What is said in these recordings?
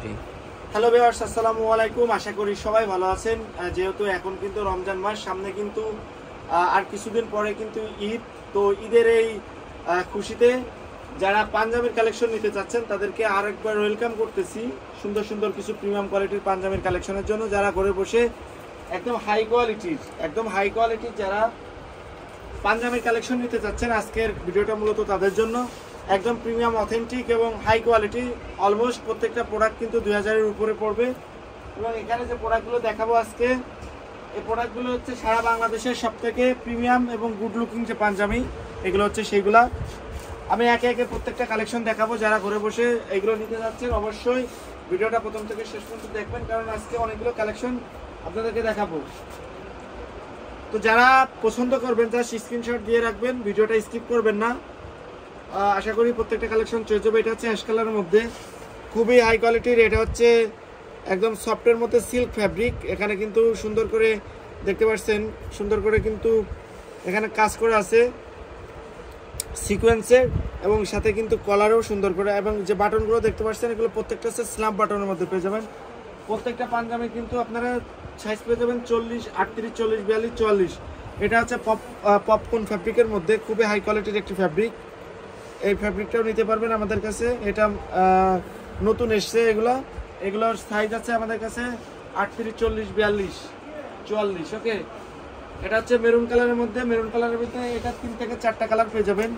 ওকে। Hello viewers, আসসালামু আলাইকুম। আশা করি সবাই ভালো আছেন। যেহেতু এখন কিন্তু রমজান মাস, সামনে কিন্তু আর কিছুদিন পরে কিন্তু ঈদ। তো ঈদের এই খুশিতে যারা পাঞ্জাবির কালেকশন নিতে চাচ্ছেন তাদেরকে আরেকবার ওয়েলকাম করতেছি সুন্দর সুন্দর কিছু প্রিমিয়াম কোয়ালিটির পাঞ্জাবির কালেকশনের জন্য। যারা ঘরে বসে একদম হাই কোয়ালিটির যারা পাঞ্জাবির কালেকশন নিতে চাচ্ছেন, আজকের ভিডিওটা মূলত তাদের জন্য। একদম প্রিমিয়াম অথেন্টিক এবং হাই কোয়ালিটি, অলমোস্ট প্রত্যেকটা প্রোডাক্ট কিন্তু 2000-এর উপরে পড়বে। এবং এখানে যে প্রোডাক্টগুলো দেখাবো আজকে, এই প্রোডাক্টগুলো হচ্ছে সারা বাংলাদেশের সবথেকে প্রিমিয়াম এবং গুড লুকিং যে পাঞ্জাবি, এগুলো হচ্ছে সেইগুলা। আমি একে একে প্রত্যেকটা কালেকশন দেখাবো। যারা ঘরে বসে এগুলো নিতে যাচ্ছেন অবশ্যই ভিডিওটা প্রথম থেকে শেষ পর্যন্ত দেখবেন, কারণ আজকে অনেকগুলো কালেকশন আপনাদেরকে দেখাবো। তো যারা পছন্দ করবেন তারা স্ক্রিনশট দিয়ে রাখবেন, ভিডিওটা স্কিপ করবেন না। আশা করি প্রত্যেকটা কালেকশন চয়েস হবে। এটা হচ্ছে অ্যাশ কালারের মধ্যে, খুবই হাই কোয়ালিটির। এটা হচ্ছে একদম সফটের মধ্যে সিল্ক ফ্যাব্রিক। এখানে কিন্তু সুন্দর করে দেখতে পাচ্ছেন, সুন্দর করে কিন্তু এখানে কাজ করে আছে সিকোয়েন্সের, এবং সাথে কিন্তু কলারও সুন্দর করে। এবং যে বাটনগুলো দেখতে পাচ্ছেন এগুলো প্রত্যেকটা হচ্ছে স্ন্যাপ বাটনের মধ্যে পেয়ে যাবেন। প্রত্যেকটা পাঞ্জাবি কিন্তু আপনারা সাইজ পেয়ে যাবেন 40, 38, 40, 42, 44। এটা হচ্ছে পপকর্ন ফ্যাব্রিকের মধ্যে, খুবই হাই কোয়ালিটির একটি ফ্যাব্রিক। এই ফ্যাব্রিকটাও নিতে পারবেন আমাদের কাছে। এটা নতুন এসছে। এগুলোর সাইজ আছে আমাদের কাছে 38, 40, 42, 44। ওকে, এটা হচ্ছে মেরুন কালারের মধ্যে। মেরুন কালারের মধ্যে এটা 3 থেকে 4টা কালার পেয়ে যাবেন।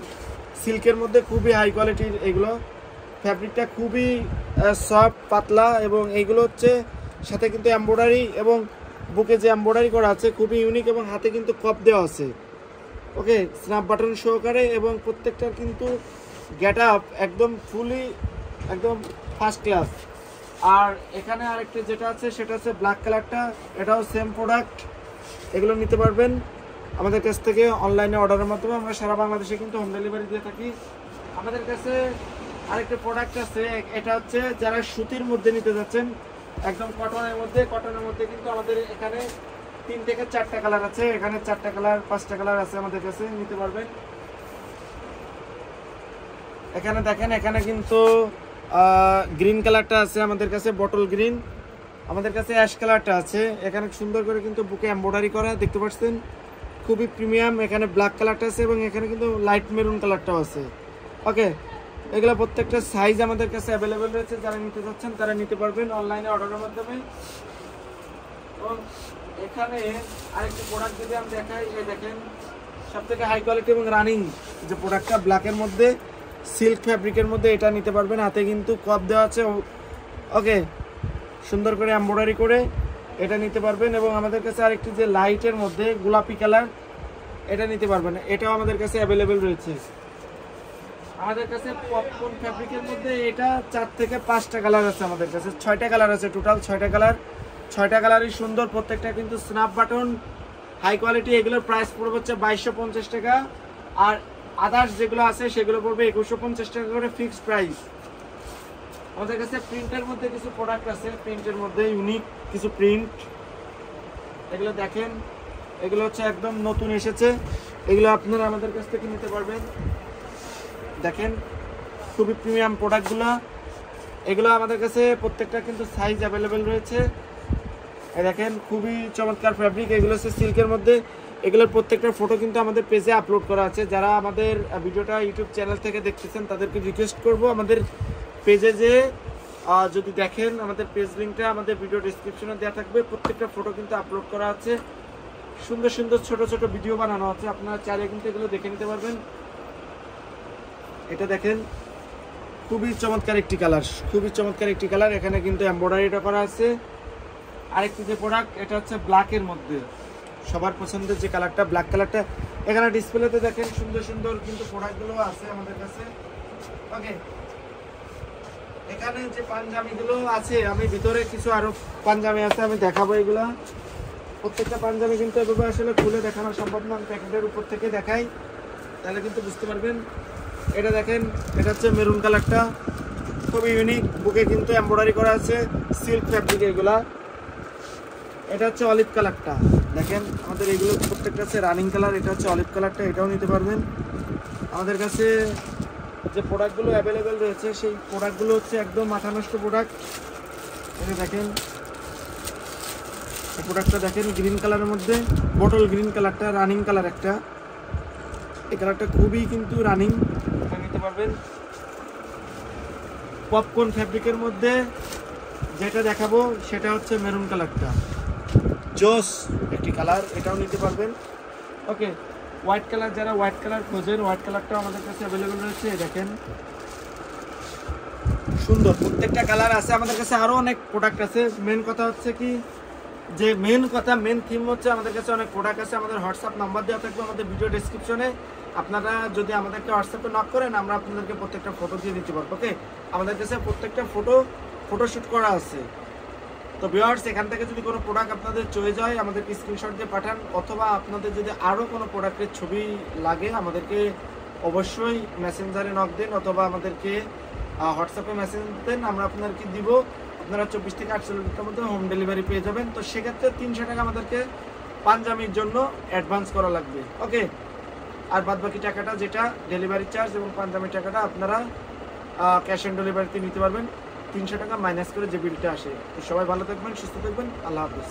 সিল্কের মধ্যে খুবই হাই কোয়ালিটির এগুলো। ফ্যাব্রিকটা খুবই সফট, পাতলা, এবং এইগুলো হচ্ছে সাথে কিন্তু এমব্রয়ডারি, এবং বুকে যে এমব্রয়ডারি করা আছে খুবই ইউনিক, এবং হাতে কিন্তু কপ দেওয়া আছে। ওকে, স্ন্যাপ বাটন সহকারে, এবং প্রত্যেকটার কিন্তু গেট আপ একদম ফুলি একদম ফার্স্ট ক্লাস। আর এখানে আরেকটা যেটা আছে সেটা হচ্ছে ব্ল্যাক কালারটা, এটাও সেম প্রোডাক্ট। এগুলো নিতে পারবেন আমাদের কাছ থেকে অনলাইনে অর্ডারের মাধ্যমে। আমরা সারা বাংলাদেশে কিন্তু হোম ডেলিভারি দিয়ে থাকি। আমাদের কাছে আরেকটা প্রোডাক্ট আছে, এটা হচ্ছে যারা সুতির মধ্যে নিতে যাচ্ছেন, একদম কটনের মধ্যে কিন্তু আমাদের এখানে 3 থেকে 4টা কালার আছে। এখানে 4টা কালার, 5টা কালার আছে আমাদের কাছে, নিতে পারবেন। এখানে দেখেন, এখানে কিন্তু গ্রিন কালারটা আছে আমাদের কাছে, বটল গ্রিন। আমাদের কাছে অ্যাশ কালারটা আছে। এখানে সুন্দর করে কিন্তু বুকে এমব্রয়ডারি করা দেখতে পাচ্ছেন, খুবই প্রিমিয়াম। এখানে ব্ল্যাক কালারটা আছে, এবং এখানে কিন্তু লাইট মেরুন কালারটাও আছে। ওকে, এগুলো প্রত্যেকটা সাইজ আমাদের কাছে অ্যাভেলেবেল রয়েছে। যারা নিতে চাচ্ছেন তারা নিতে পারবেন অনলাইনে অর্ডারের মাধ্যমে। এবং এখানে আরেকটি প্রোডাক্ট যদি আমি দেখাই, এই দেখেন সবথেকে হাই কোয়ালিটি এবং রানিং যে প্রোডাক্টটা, ব্ল্যাকের মধ্যে সিল্ক ফ্যাব্রিকের মধ্যে, এটা নিতে পারবেন। হাতে কিন্তু কপ দেওয়া আছে। ওকে, সুন্দর করে এমব্রয়ডারি করে এটা নিতে পারবেন। এবং আমাদের কাছে আরেকটি যে লাইটের মধ্যে গোলাপি কালার, এটা নিতে পারবেন। এটাও আমাদের কাছে অ্যাভেলেবেল রয়েছে। আমাদের কাছে পপকর্ন ফ্যাব্রিকের মধ্যে এটা 4 থেকে 5টা কালার আছে আমাদের কাছে। 6টা কালার আছে টোটাল, 6টা কালার। 6টা কালারই সুন্দর, প্রত্যেকটা কিন্তু স্ন্যাপ বাটন, হাই কোয়ালিটি। এগুলোর প্রাইস পড়বে হচ্ছে 2250 টাকা। আর আদার্স যেগুলো আছে সেগুলো পড়বে 2150 টাকা করে ফিক্সড প্রাইস। আমাদের কাছে প্রিন্টের মধ্যে কিছু প্রোডাক্ট আছে, প্রিন্টের মধ্যে ইউনিক কিছু প্রিন্ট। এগুলো দেখেন, এগুলো হচ্ছে একদম নতুন এসেছে। এগুলো আপনারা আমাদের কাছ থেকে নিতে পারবেন। দেখেন খুবই প্রিমিয়াম প্রোডাক্টগুলো। এগুলো আমাদের কাছে প্রত্যেকটা কিন্তু সাইজ অ্যাভেলেবেল রয়েছে। এই দেখেন খুবই চমৎকার ফ্যাব্রিক। এগুলো হচ্ছে সিল্কের মধ্যে। এগুলোর প্রত্যেকটা ফটো কিন্তু আমাদের পেজে আপলোড করা আছে। যারা আমাদের ভিডিওটা ইউটিউব চ্যানেল থেকে দেখতেছেন তাদেরকে রিকোয়েস্ট করব, আমাদের পেজে যে যদি দেখেন, আমাদের পেজ লিঙ্কটা আমাদের ভিডিও ডিসক্রিপশনে দেওয়া থাকবে। প্রত্যেকটা ফটো কিন্তু আপলোড করা আছে, সুন্দর সুন্দর ছোট ছোট ভিডিও বানানো আছে। আপনারা চাইলে কিন্তু এগুলো দেখে নিতে পারবেন। এটা দেখেন খুবই চমৎকার একটি কালার, এখানে কিন্তু এমব্রয়ডারিটা করা আছে। আরেকটি যে প্রোডাক্ট, এটা হচ্ছে ব্ল্যাকের মধ্যে, সবার পছন্দের যে কালারটা, ব্ল্যাক কালারটা। এখানে ডিসপ্লেতে দেখেন সুন্দর সুন্দর কিন্তু প্রোডাক্টগুলো আছে আমাদের কাছে। ওকে, এখানে যে পাঞ্জাবিগুলো আছে, আমি ভিতরে কিছু আরো পাঞ্জাবি আছে আমি দেখাবো। এগুলা প্রত্যেকটা পাঞ্জাবি কিন্তু এভাবে আসলে খুলে দেখানো সম্ভব না, আমি প্যাকেটের উপর থেকে দেখাই, তাহলে কিন্তু বুঝতে পারবেন। এটা দেখেন, এটা হচ্ছে মেরুন কালারটা, খুবই ইউনিক। বুকে কিন্তু এমব্রয়ডারি করা আছে সিল্ক ফ্যাব্রিক এগুলা। এটা হচ্ছে অলিভ কালারটা, দেখেন আমাদের এগুলো প্রত্যেকটা হচ্ছে রানিং কালার। এটা হচ্ছে অলিভ কালারটা, এটাও নিতে পারবেন। আমাদের কাছে যে প্রোডাক্টগুলো অ্যাভেলেবেল রয়েছে সেই প্রোডাক্টগুলো হচ্ছে একদম মাথা নষ্ট প্রোডাক্ট। এটা দেখেন, প্রোডাক্টটা দেখেন গ্রিন কালারের মধ্যে, বটল গ্রিন কালারটা রানিং কালার একটা, এই কালারটা খুবই কিন্তু রানিং, নিতে পারবেন। পপকর্ন ফ্যাব্রিকের মধ্যে যেটা দেখাবো সেটা হচ্ছে মেরুন কালারটা, জোস একটি কালার, এটাও নিতে পারবেন। ওকে, হোয়াইট কালার, যারা হোয়াইট কালার খোঁজেন হোয়াইট কালারটাও আমাদের কাছে অ্যাভেলেবেল রয়েছে। দেখেন সুন্দর, প্রত্যেকটা কালার আছে আমাদের কাছে। আরও অনেক প্রোডাক্ট আছে। মেন কথা হচ্ছে কি যে মেন থিম হচ্ছে আমাদের কাছে অনেক প্রোডাক্ট আছে। আমাদের হোয়াটসঅ্যাপ নাম্বার দেওয়া থাকবে আমাদের ভিডিও ডেসক্রিপশনে। আপনারা যদি আমাদেরকে হোয়াটসঅ্যাপে নক করেন, আমরা আপনাদেরকে প্রত্যেকটা ফটো দিয়ে দিতে পারবো। ওকে, আমাদের কাছে প্রত্যেকটা ফটোশ্যুট করা আছে। তো ভিউয়ার্স, এখান থেকে যদি কোনো প্রোডাক্ট আপনাদের চয়েস হয় আমাদেরকে স্ক্রিনশট দিয়ে পাঠান, অথবা আপনাদের যদি আরও কোনো প্রোডাক্টের ছবি লাগে আমাদেরকে অবশ্যই মেসেঞ্জারে নক দেন, অথবা আমাদেরকে হোয়াটসঅ্যাপে মেসেজ দেন, আমরা আপনাদেরকে দিব। আপনারা 24 থেকে 48 ঘন্টার মধ্যে হোম ডেলিভারি পেয়ে যাবেন। তো সেক্ষেত্রে 300 টাকা আমাদেরকে পাঞ্জাবির জন্য অ্যাডভান্স করা লাগবে। ওকে, আর বাদ বাকি টাকাটা যেটা ডেলিভারি চার্জ এবং পাঞ্জাবির টাকাটা আপনারা ক্যাশ অন ডেলিভারিতে নিতে পারবেন। 300 টাকা মাইনাস করে যে বিলটা আসে। তো সবাই ভালো থাকবেন, সুস্থ থাকবেন, আল্লাহ হাফিজ।